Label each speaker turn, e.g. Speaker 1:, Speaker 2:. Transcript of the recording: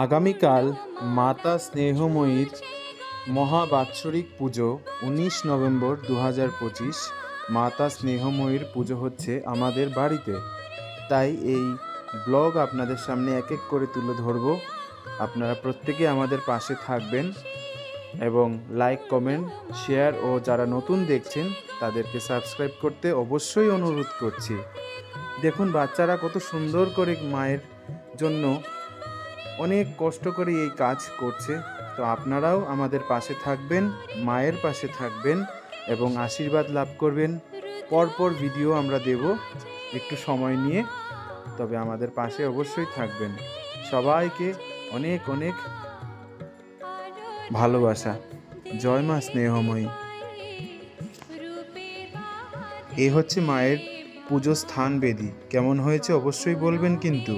Speaker 1: আগামীকাল মাতা স্নেহময়ীর মহাবাৎসরিক পুজো 19 নভেম্বর 2025। মাতা স্নেহময়ীর পুজো হচ্ছে আমাদের বাড়িতে, তাই এই ব্লগ আপনাদের সামনে এক এক করে তুলে ধরব। আপনারা প্রত্যেকে আমাদের পাশে থাকবেন এবং লাইক, কমেন্ট, শেয়ার ও যারা নতুন দেখছেন তাদেরকে সাবস্ক্রাইব করতে অবশ্যই অনুরোধ করছি। দেখুন বাচ্চারা কত সুন্দর করে মায়ের জন্য অনেক কষ্ট করে এই কাজ করছে। তো আপনারাও আমাদের পাশে থাকবেন, মায়ের পাশে থাকবেন এবং আশীর্বাদ লাভ করবেন। পরপর ভিডিও আমরা দেব একটু সময় নিয়ে, তবে আমাদের পাশে অবশ্যই থাকবেন। সবাইকে অনেক অনেক ভালোবাসা। জয় মা স্নেহময়ী। এই হচ্ছে মায়ের পুজো স্থান বেদি। কেমন হয়েছে অবশ্যই বলবেন কিন্তু।